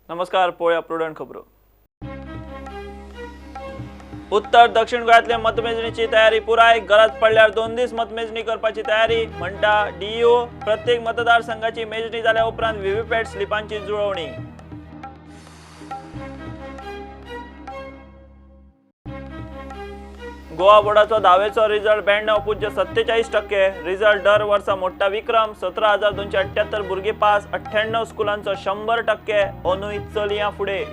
नमस्कार, पळया प्रुडंट खबरो. उत्तर दक्षिण गोंयांतले मतमेजणीची तयारी पुराय. गरज पडल्यार 2 दीस मतमेजणी करपाची तयारी म्हणटा डीईओ. प्रत्येक मतदारसंघाची मेजणी जाल्या उपरांत व्हीव्हीपॅट स्लिपांची जुळवणी. गोवा बोर्डाचो 10वेचो रिझल्ट 92.47%. रिझल्ट दर वर्सा मोठा विक्रम. 17,278 भुरगीं पास. 98 स्कुलांचो 100%. अंदूय चलयां फुडें.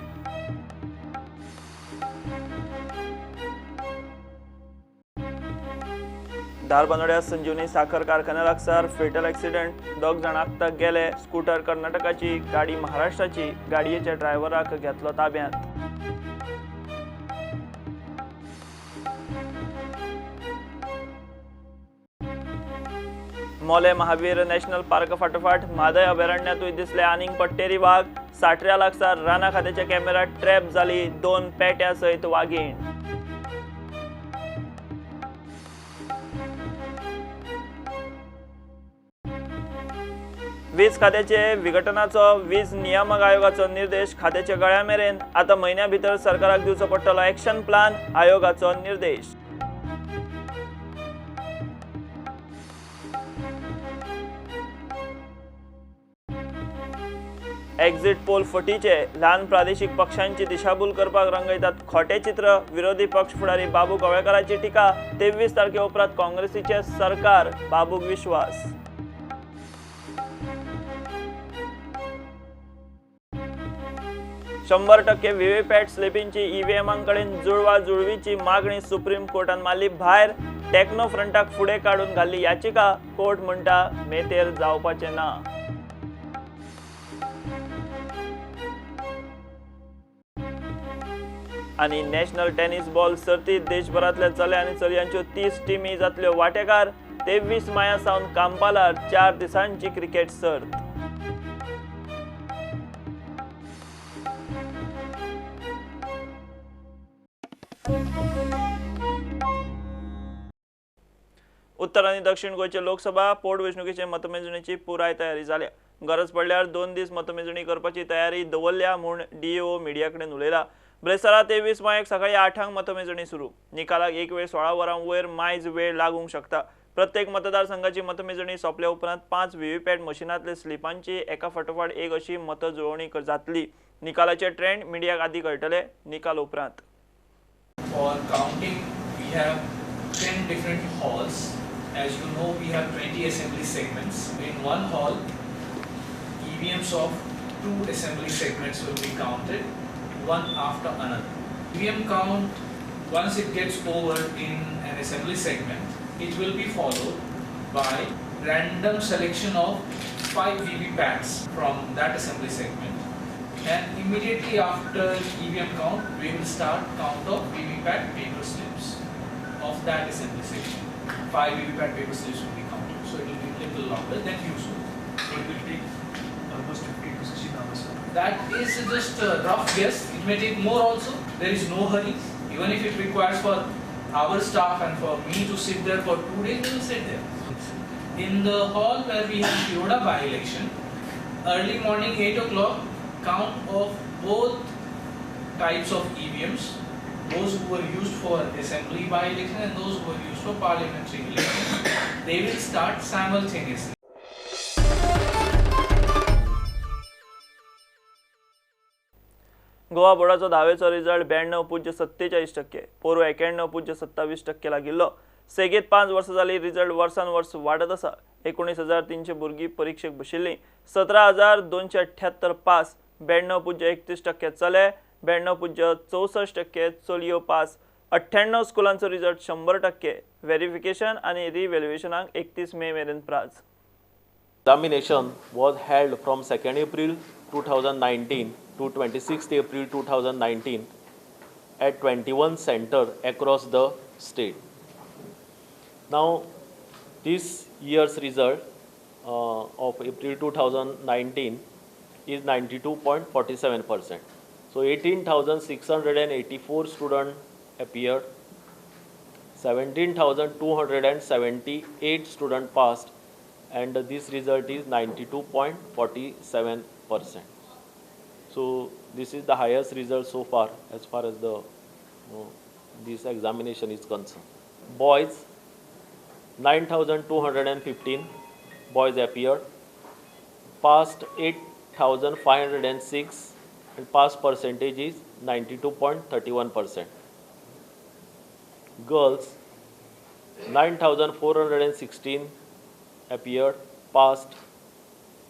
धारबांदोड्या संजीवनी साखर कारखान्या लागसार फेटल ॲक्सिडेंट. 2 जाण आगताक गेले. स्कूटर कर्नाटकाची, गाडी महाराष्ट्राची. गाडयेच्या ड्रायव्हराक घेतलो ताब्यांत. मोले महावीर नॅशनल पार्क फाटोफाट म्हादय अभयारण्यातूय दिसले आनीक पट्टेरी वाघ. साठऱ्या लागसार राना खात्याच्या कॅमेऱ्यात ट्रॅप जाली 2 पेट्या सयत वाघीण. वीज खात्याचे विघटनाचो वीज नियामक आयोगाचो निर्देश. खात्याच्या गळ्या मेरेन. आता म्हयन्या भितर सरकाराक दिवचो पडटलो ॲक्शन प्लान. आयोगाचो निर्देश. एक्झिट पोल फटीचे. ल्हान प्रादेशीक पक्षांची दिशाभूल करपाक रंगयतात खोटे चित्र. विरोधी पक्ष फुडारी बाबू कवळेकरांची टिका. 23 तारखे उपरांत काँग्रेसीचे सरकार. बाबूक विश्वास. शंभर टक्के व्हीव्हीपॅट स्लिपींची ईव्हीएमांकडेन जुळवा जुळवीची मागणी सुप्रीम कोर्टान मारली भायर. टेक्नो फ्रंटाक फुडें काडून घाल्ली याचिका. कोर्ट म्हणटा मेतेर जावपाचे ना. आणि नॅशनल टेनिस बॉल सर्तीत देशभरातल्या चले आनी चलयांच्यो 30 टीमी जातल्यो वांटेकार. 23 माया सावन कांपालार 4 दिसांची क्रिकेट सर्त. उत्तर आणि दक्षिण गोंयचे लोकसभा पोटवेंचणुकेचे मतमेजणीची पुराय तयारी जाल्या. गरज पडल्यार 2 दीस मतमेजणी करपाची तयारी दवरल्या म्हूण डीईओ मिडिया कडेन उलयला. ब्रेसारा 23 मायक सकाळी 8 मतमेजणी सुरू. निकालाक एक वेळ 16 वरां वयर मायज वेळ लागूंक शकता. प्रत्येक मतदारसंघाची मतमेजणी सोंपल्या उपरांत 5 व्हीव्हीपॅट मशिनांतले स्लिपांची एका फाटोफाट एक अशी मतजुळवणी जातली. निकालाचे ट्रेंड मिडियाक आदी कळटले. निकाल उपरांत. For counting, we have 10 different halls. As you know, we have 20 assembly segments. In one hall, EVMs of 2 assembly segments will be counted, one after another. EVM count, once it gets over in an assembly segment, it will be followed by random selection of 5 VVPATs from that assembly segment. And immediately after EVM count, we will start count of VVPAT paper slips of that assembly section. 5 VVPAT paper slips will be counted, so it will be a little longer than usual. So it will take almost 15 to 16 hours. That is just a rough guess. It may take more also. There is no hurry. Even if it requires for our staff and for me to sit there for 2 days, we will sit there. In the hall where we have Tiroda by-election, early morning 8 o'clock, count of both types of EVMs, those who were used for assembly by-election and those who were used for parliamentary election, they will start simultaneously. Goa बोर्डाचो 10वेचो result 92.47%. पोरू 91.27% लागिल्लो. सेगीत 5 वर्सां जाली result वर्सान वर्स वाडत आसा. 19,300 भुरगीं परीक्षेक बशिल्लीं. 17,278 पास. 92.31% चले. 92.64% चलयो पास. 98 स्कुलांचो रिझल्ट 100%. व्हेरिफिकेशन आनी रिव्हॅल्युएशनाक 31 मे मेरेन प्राझ. Examination was held from 2nd April 2019 to 26th April 2019 at 21 centers across the state. Now, this year's result of April 2019 is 92.47%. So 18,684 students appeared, 17,278 students passed, and this result is 92.47%. So this is the highest result so far as the this examination is concerned. Boys, 9,215 boys appeared, passed 8,506 and pass percentage is 92.31%. Girls, 9,416 appeared, passed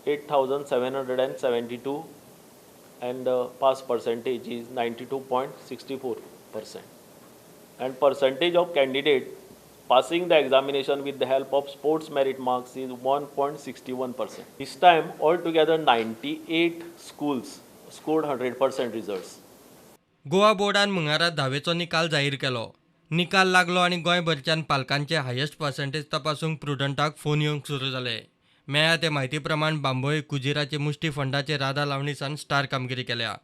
8,772 and pass percentage is 92.64%. And percentage of candidate passing the examination with the help of sports merit marks is 1.61%. This time altogether 98 schools scored 100% results. Goa बोर्डान मंगळारा धावेचो निकाल जाहीर केलो. निकाल लागलो आनी गोंयभरच्यान पालकांचे highest percentage तपासूंक प्रुडंटाक phone येवंक सुरू जाले. मेळ्ळ्या ते म्हायती प्रमाण बांबोये कुजिराचे मुष्टी फंडाचे राधा लावणीसान स्टार कामगिरी केल्या.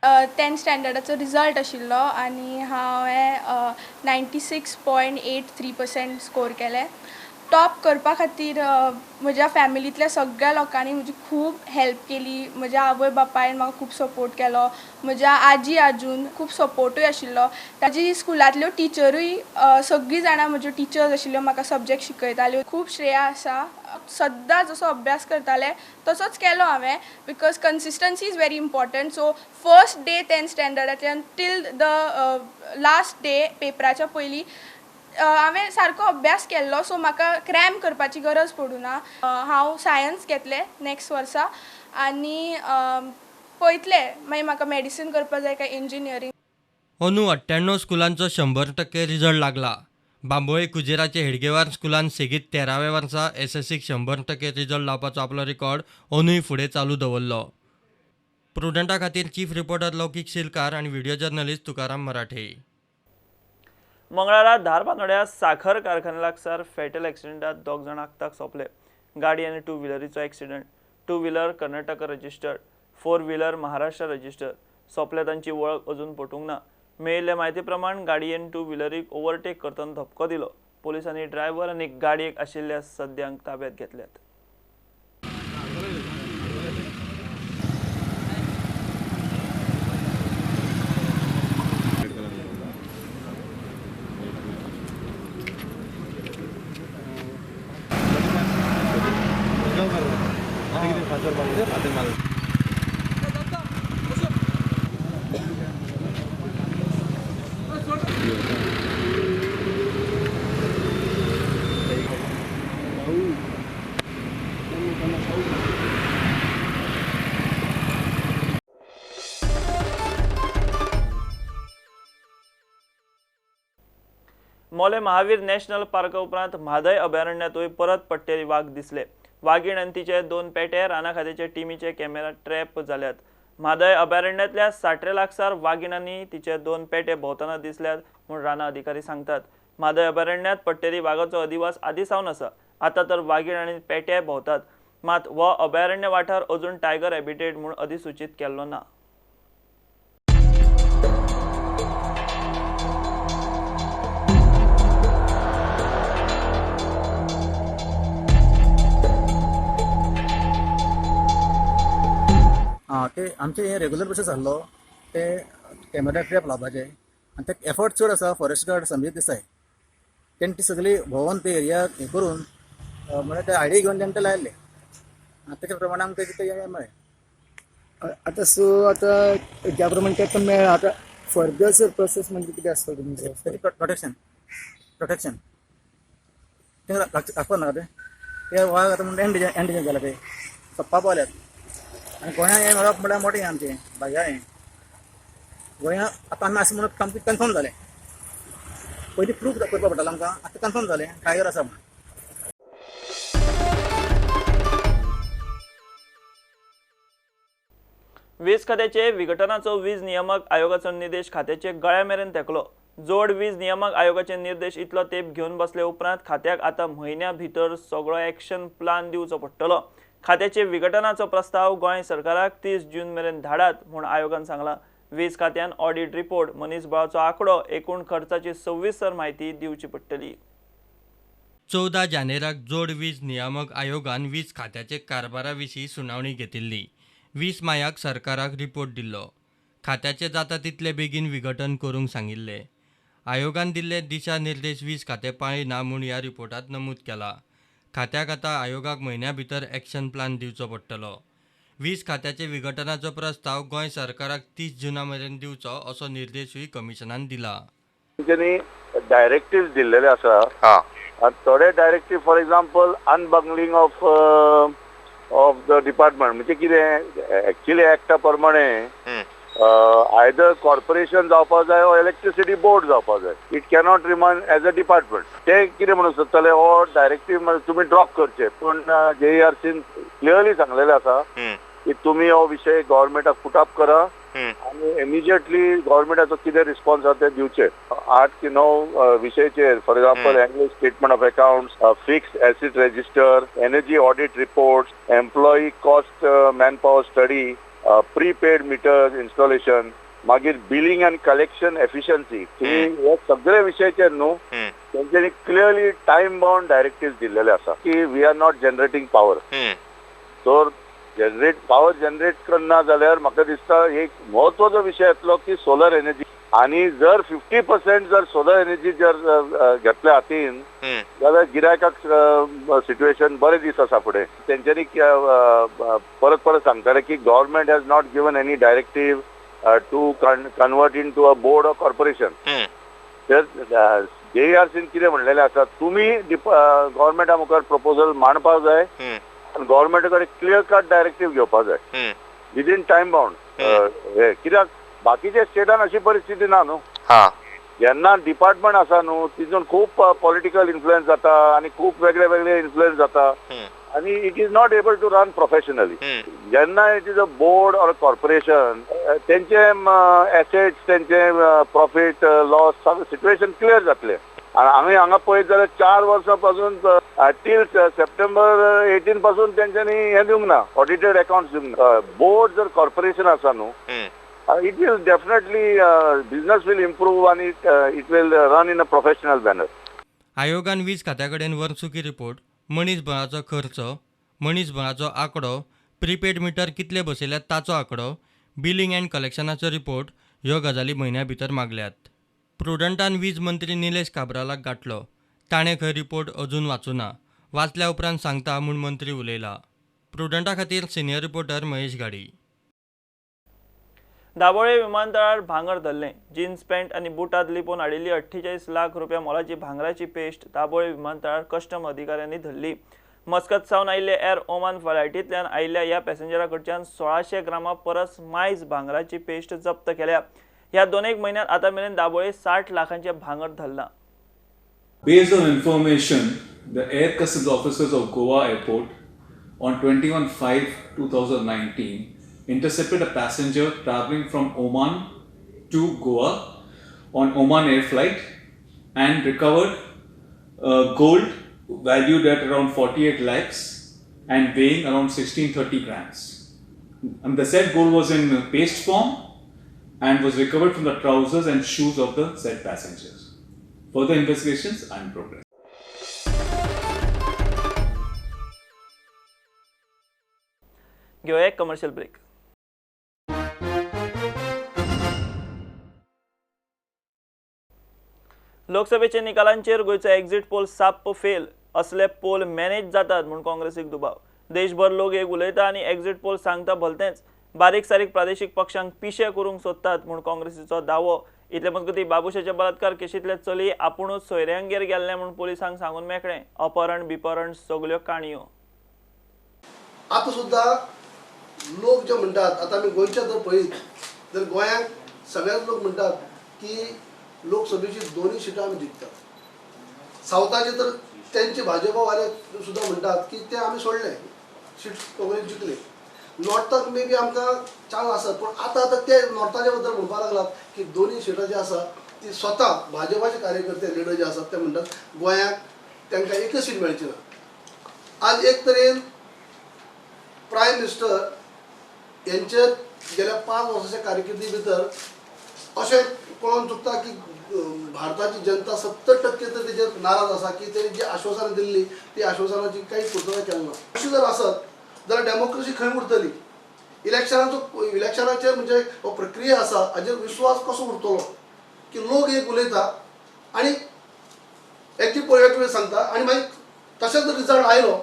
10th स्टँडर्डाचो रिजल्ट आशिल्लो आनी हांवें 96.83% स्कोर केले. टॉप करपा खातीर म्हज्या फॅमिलींतल्या सगळ्या लोकांनी म्हजी खूब हेल्प केली. म्हज्या आवय बापायन म्हाका खूब सपोर्ट केलो. म्हज्या आजी आजून खूब सपोर्टूय आशिल्लो. ताजी स्कुलांतल्यो टिचरूय सगळीं जाणां म्हज्यो टिचर्स आशिल्ल्यो म्हाका सब्जेक्ट शिकयताल्यो. खूब श्रेया आसा. सद्दां जसो अभ्यास करताले तसोच केलो हांवें because consistency is very important. So first day 10th स्टँडर्डांतल्यान टील द लास्ट डे पेपराच्या पयलीं हांवें सारको अभ्यास केल्लो. सो म्हाका क्रॅम करपाची गरज पडूं ना. हांव सायन्स घेतलें नॅक्स्ट वर्सा आनी पळयतलें मागीर म्हाका मेडिसीन करपा जाय काय इंजिनियरींग. अंदू 98 स्कुलांचो 100% रिजल्ट लागला. बांबोये कुजिराचे हेडगेवार स्कुलान सेगीत 13व्या वर्सा SSCक 100% रिजल्ट लावपाचो आपलो रिकॉर्ड अंदूय फुडें चालू दवरलो. प्रुडंटा खातीर चीफ रिपोर्टर लौकीक शिलकार आनी व्हिडिओ जर्नलिस्ट तुकाराम मराठे. मंगळारा धारबांदोड्या साखर कारखान्या लागसार फॅटल एक्सिडेंटात 2 जाण आगताक सोंपले. गाडी आनी 2 व्हिलरीचो accident. 2 wheeler Karnataka registered, 4 wheeler Maharashtra registered. सोंपल्या तांची वळख अजून पटूंक ना. मेळिल्ल्या म्हायती प्रमाण गाडयेन 2 व्हिलरीक ओव्हरटेक करतना धपको दिलो. पोलिसांनी ड्रायव्हर आनी गाडयेक आशिल्ल्या सद्यांक ताब्यात घेतल्यात. मोले महावीर नॅशनल पार्का उपरांत म्हादय अभयारण्यातूय परत पडटेली वाघ दिसले. वाघीण आनी तिचे 2 पेटे राना खात्याचे टिमीचे कॅमेरा ट्रॅप जाल्यात. म्हादय अभयारण्यातल्या साठरे लागसार वाघिणांनी तिचे 2 पेटे भोंवतना दिसल्यात म्हूण राना अधिकारी सांगतात. म्हादय अभयारण्यात पडटेली वाघाचो अधिवास आदी सावन आसा. आतां तर वाघीण आनी पेटे भोंवतात. मात हो अभयारण्य वाठार अजून टायगर हॅबिटेट म्हूण अधिसूचित केल्लो ना. ते आमचे हे रेग्युलर बेसीस आसलो ते कॅमेरा ट्रॅप लावपाचे आनी ते एफर्ट चड आसा फॉरेस्ट गार्ड संजीत देसाय तेणी ती सगळी भोंवून ते एरिया हे करून म्हणजे ते आयडिया घेवन तेणे ते लायल्ले आनी तेच्या प्रमाणे आमकां ते मेळ्ळें. आतां सो आतां ज्या प्रमाणे तेका मेळ्ळा आतां फर्दर प्रोसेस म्हणजे कितें आसता तुमचें प्रोटेक्शन ते लागपा नाका ते वाघ आतां म्हणजे एंडिजन जाला ते सोंपा पावल्यात आनी गोंयांत हें मेळप म्हळ्यार मोटें आमचें भाग्याळें. गोंयांत आतां आमी आसा म्हणून सामकें कन्फर्म जालें. पयलीं प्रूफ करपा पडटालें आमकां, आतां कन्फर्म जालें टायगर आसा म्हणून. वीज खात्याचे विघटनाचो वीज नियामक आयोगाचो निर्देश खात्याचे गळ्या मेरेन तेंकलो. जोड वीज नियामक आयोगाचे निर्देश इतलो तेंप घेवन बसले उपरांत खात्याक आतां म्हयन्या भितर सगळो एक्शन प्लान दिवचो पडटलो. खात्याचे विघटनाचो प्रस्ताव गोंय सरकाराक 30 जून मेरेन धाडात म्हूण आयोगान सांगलां. वीज खात्यान ऑडिट रिपोर्ट, मनीसबळाचो आंकडो, एकूण खर्चाची सविस्तर म्हायती दिवची पडटली. 14 जानेराक जोड वीज नियामक आयोगान वीज खात्याचे कारभारा विशीं सुनावणी घेतिल्ली. 20 मायाक सरकाराक रिपोर्ट दिल्लो. खात्याचे जाता तितले बेगीन विघटन करूंक सांगिल्ले. आयोगान दिल्ले दिशा निर्देश 20 खाते पाळिना म्हूण ह्या रिपोर्टात नमूद केला. खात्याक आतां आयोगाक म्हयन्या भितर एक्शन प्लान दिवचो पडटलो. 20 खात्याचे विघटनाचो प्रस्ताव गोंय सरकाराक 30 जूना मेरेन दिवचो असो निर्देशूय कमिशनान दिला. तेंच्यांनी डायरेक्टिव्ह दिल्लेले आसा आनी थोडे directive for example unbundling of the department म्हणजे कितें एक्चुअली एक्टा प्रमाणे आयदर कॉर्पोरेशन जावपाक जाय और इलेक्ट्रिसिटी बोर्ड जावपाक जाय. It cannot remain as a department. ते कितें म्हणून सोदतले हो डायरेक्टिव्ह तुमी ड्रॉप करचे. पूण JERCन क्लियरली सांगलेले आसा की तुमी हो विशय गव्हर्मेंटाक पुट अप करा आणि इमिजिएटली गव्हर्मेंटाचो कितें रिस्पॉन्स आसा ते दिवचे. 8 की 9 विशयचेर for example annual statement of accounts, fixed asset register, energy audit reports, employee cost man power study, prepaid meters installation, मागीर बिलिंग अँड कलेक्शन एफिशियन्सी, हे सगळे विशयचेर न्हू तेंच्यांनी क्लियरली टायम बाउंड डायरेक्टिव्ह दिल्लेले आसा की we are not generating power. So power generate करना जाल्यार म्हाका दिसता एक म्हत्वाचो विशय येतलो की सोलर एनर्जी. आणि जर 50% जर सोलर एनर्जी जर घेतल्या हातीन जाल्यार गिरायकाक सिच्युएशन बरे दीस आसा फुडें. तेंच्यांनी परत परत सांगताले की government has not given any directive to convert into a board of corporation. तर JERCन कितें म्हणलेलें आसा तुमी गव्हर्मेंटा मुखार प्रपोजल मांडपाक जाय आनी गव्हर्मेंटा कडेन क्लियर कट डायरेक्टिव्ह घेवपाक जाय विदीन टायम बाउंड. कित्याक बाकीच्या स्टेटान अशी परिस्थिती ना न्हू. जेन्ना डिपार्टमेंट आसा न्हू तितून खूब पॉलिटिकल इन्फ्लुएन्स जाता आणि खूप वेगळे वेगळे इन्फ्लुएन्स जाता आणि it is not able to run professionally. जेन्ना it is a board or corporation तेंचे एसेट्स तेंचे प्रॉफिट लॉस सिच्युएशन क्लियर जातले. आम्ही हांगा पळयत जाल्यार 4 वर्सां पासून टील सप्टेंबर 18 पासून तेंच्यांनी हे दिवंक ना, ऑडिटेड अकाउंट्स दिवंक ना. बोर्ड जर कॉर्पोरेशन आसा न्हू it will definitely business will improve and it will run in a professional manner. आयोगान 20 खात्याकडेन वर्सुकी रिपोर्ट, मनीसबळाचो खर्च, मनीसबळाचो आंकडो, प्रीपेड मीटर कितले बसयल्यात ताचो आंकडो, बिलिंग अँड कलेक्शनाचो रिपोर्ट ह्यो गजाली म्हयन्या भितर मागल्यात. प्रुडंटान वीज मंत्री निलेश काब्रालाक गाठलो. ताणें खंय रिपोर्ट अजून वाचूना. वाचल्या उपरांत सांगता म्हूण मंत्री उलयला. प्रुडंटा खातीर सिनियर रिपोर्टर महेश गाडी. दाबोळे विमानतळार भांगर धरले. जीन्स पॅन्ट आणि बुटात लिपोवन हाडिल्ली 48 लाख रुपया मोलाची भांगराची पेस्ट दाबोळे विमानतळार कस्टम अधिकाऱ्यांनी धरली. मस्कत सावन आयिल्ले एअर ओमान फ्लायटींतल्यान आयिल्ल्या ह्या पॅसेंजरा कडच्यान 1600 ग्रामां परस मायज भांगराची पेस्ट जप्त केल्या. ह्या 2 म्हयन्यांत आतां मेरेन दाबोळे 60 लाखांचे भांगर धरला. Based on information, the Air Customs officers of Goa Airport on 21/5/2019 intercepted a passenger traveling from Oman to Goa on Oman Air flight and recovered gold valued at around 48 lakhs and weighing around 1630 grams. And the said gold was in paste form and was recovered from the trousers and shoes of the said passengers. Further investigations are in progress. घेऊया एक commercial break. लोकसभेच्या निकालांचेर गोयचो exit poll साप्प fail. असले pole manage जातात म्हूण काँग्रेसीक दुबाव. देशभर लोक एक उलयता आनी एक्झिट पोल सांगता भलतेंच बारीक सारीक प्रादेशीक पक्षांक पिशे करूंक सोदतात म्हूण काँग्रेसीचो दावो. इतले मजगतीं बाबुशाच्या बलात्कार केशींतले चली आपुणूच सोयऱ्यांगेर गेल्ले म्हूण पोलिसांक सांगून मेकळें. अपहरण बिपहरण सगल्यो काणयो. आतां सुद्दां लोक जे म्हणटात, आतां आमी गोंयच्या जर पळयत जाल्यार गोंयांत सगळेच लोक म्हणटात की लोकसभेची 2 सिटां आमी जिखतात. सावथाचे तर तेंचे भाजपावाले सुद्दां म्हणटात की ते आमी सोडले, सीट काँग्रेस जिखले. नॉर्थाक मे बी आमकां चान्स आसत, पूण आतां ते नॉर्थाच्या बद्दल म्हणपाक लागलात की 2 सिटां जी आसा ती स्वता भाजपाचे कार्यकर्ते लिडर जे आसात ते म्हणटात गोंयांत तांकां एकच सीट मेळची ना. आज एक तरेन प्रायम मिनिस्टर यांचे गेल्या 5 वर्सांच्या कारकिर्दी भितर अशें कळोवन चुकता की भारताची जनता 70% तर तेजेर नाराज आसा की तेणी जी आश्वासनां दिल्ली ती आश्वासनाची कांय पूर्तता केली ना. अशी जर आसत जाल्यार डेमोक्रेसी खंय उरतली. इलेक्शनाचेर म्हणजे हो प्रक्रिया आसा हाचेर विश्वास कसो उरतलो की लोक एक उलयता आनी एक पळय सांगता आनी मागीर तशें जर रिजल्ट आयलो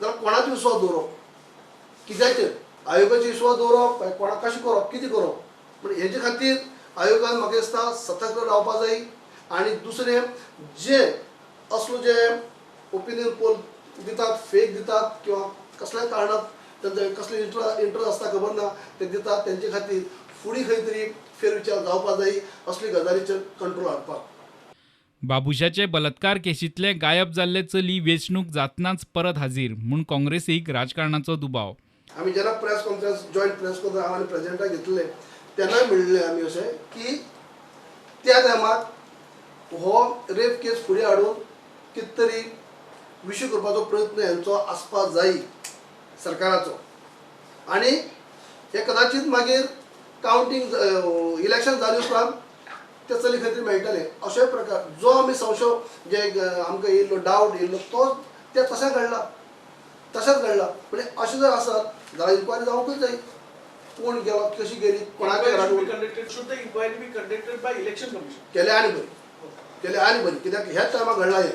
जाल्यार कोणाचो विश्वास दवरप कित्याचेर आयोगाचेर विश्वास दवरप काय कोणा कशें करप कितें करप म्हणजे हेजे खातीर आयोगान म्हाका दिसता सतर्क रावपा जाय आनी दुसरें जे असलो जे ओपिनियन पोल दितात फेक दितात किंवा कसल्याय कारणात त्यांचे कसले इंट्रस्ट आसता खबर ना ते दितात त्यांचे खातीर फुडें खंय तरी फेरविचार जावपा जाय असली गजालीचेर कंट्रोल हाडपाक. बाबुशाचे बलात्कार केशींतले गायब जाल्ले चली वेंचणूक जातनाच परत हाजीर म्हूण काँग्रेसीक राजकारणाचो दुबाव. आमी जेन्ना press conference joint press conference आमी प्रेसिडेंटाक घेतले तेन्ना म्हणले आमी अशें की त्या टायमार हो रेप केस फुडें हाडून कितें तरी विशय करपाचो प्रयत्न हेंचो आसपाक जाय सरकाराचो आनी हे कदाचित मागीर कावंटींग इलेक्शन जाले उपरांत ते चली खातीर मेळटले अशे प्रकार जो आमी संशय जे आमकां येयल्लो डावट येयल्लो तो ते तशें तशेंच घडला म्हणजे अशें जर आसत जाल्यार इन्क्वायरी जावंकूच जाय कोण गेलो कशी गेली कोणाक केले आनी बरी कित्याक ह्याच टायमार घडला हे.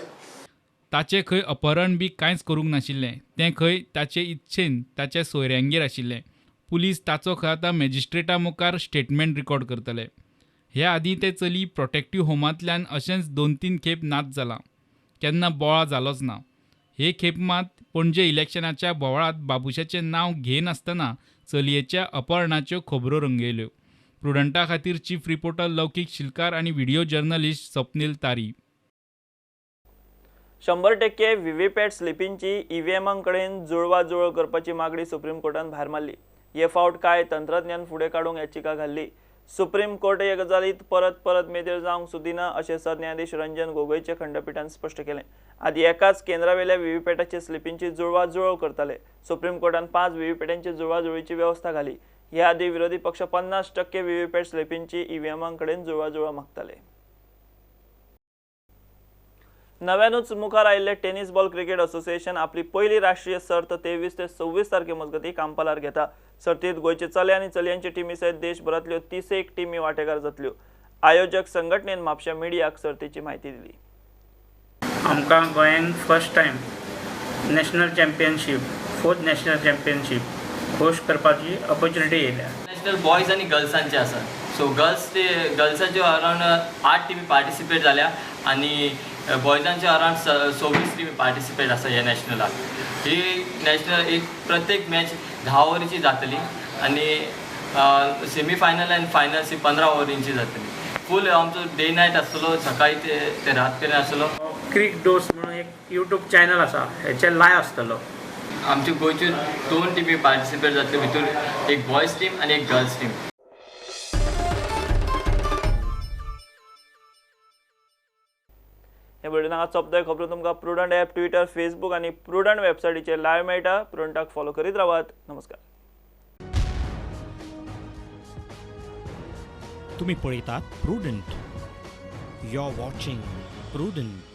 ताचे खंय अपहरण बी कांयच करूंक नाशिल्लें तें खंय ताचे इच्छेन ताच्या सोयऱ्यांगेर आशिल्लें. पुलीस ताचो खंय आतां मॅजिस्ट्रेटा मुखार स्टेटमेंट रिकॉर्ड करतले. हे आदीं ते चली प्रोटेक्टीव होमांतल्यान अशेंच 2-3 खेप नाच जाला केन्ना बोळा जालोच ना. हे खेप मात पणजे इलेक्शनाच्या बोवाळांत बाबुशाचें नांव घेनासतना चलयेच्या अपहरणाच्यो खबरो रंगयल्यो. प्रुडंटा खातीर चीफ रिपोर्टर लौकीक शिलकार आनी व्हिडिओ जर्नलिस्ट स्वप्नील तारी. 100% व्हीव्हीपॅट स्लिपींची ईव्हीएमां कडेन जुळवाजुळव करपाची मागणी सुप्रीम कोर्टान भायर मारली. हे फावट काय तंत्रज्ञान फुडें काडूंक याचिका घाल्ली. सुप्रीम कोर्ट हे गजालीत परत मेतेर जावंक सोदिना अशें सरन्यायाधीश रंजन गोगोयच्या खंडपीठान स्पश्ट केलें. आदी एकाच केंद्रावेल्या व्हीव्हीपॅटाच्या स्लिपींची जुळवाजुळव करताले. सुप्रीम कोर्टान 5 व्हीव्हीपॅटांची जुळवाजुळवीची व्यवस्था घाली. ह्या आदी विरोधी पक्ष 50% व्हीव्हीपॅट स्लिपींची ईव्हीएमां कडेन जुळवाजुळव मागताले. नव्यानूच मुखार आयिल्ले टेनिस बॉल क्रिकेट असोसिएशन आपली पहिली राष्ट्रीय सर्त 23 ते 26 तारखे मजगती कांपालार घेता. सर्तीत गोंयचे चले आनी चलयांचे टिमी सयत देशभरांतल्यो 31 टिमी वांटेकार जातल्यो. आयोजक संघटनेन म्हापशा मिडियाक सर्तीची म्हायती दिली. आमकां गोंयांत first time national championship 4th national championship host करपाची ऑपॉर्च्युनिटी येयल्या. नॅशनल बॉयज आनी गर्ल्सांचे आसा. सो गर्ल्साच्यो अरावंड 8 टिमी पार्टिसिपेट जाल्या आनी बॉयजांचे अरावंड 26 टिमी पार्टिसिपेट आसा ह्या नॅशनलाक. ही नॅशनल एक प्रत्येक मॅच 10 ओव्हरीची जातली आनी सेमी फायनल आनी फायनल्स ही 15 ओव्हरींची जातली. फूल आमचो डे नायट आसतलो सकाळी ते रात पर्यंत आसतलो. क्रिक डोस म्हणून एक यूट्यूब चॅनल आसा हेचे लायव्ह आसतलो. आमच्यो गोंयच्यो 2 टिमी पार्टिसिपेट जातल्यो भितर एक बॉयज टीम आनी एक गर्ल्स टीम. हे बुलेटिनाक सोंपताय. खबरो तुमकां प्रुडंट ॲप ट्विटर फेसबूक आनी प्रुडंट वेबसायटीचेर लायव्ह मेळटा. प्रुडंटाक फॉलो करीत रावात. नमस्कार. तुम्ही पळयतात Prudent. You are watching prudent.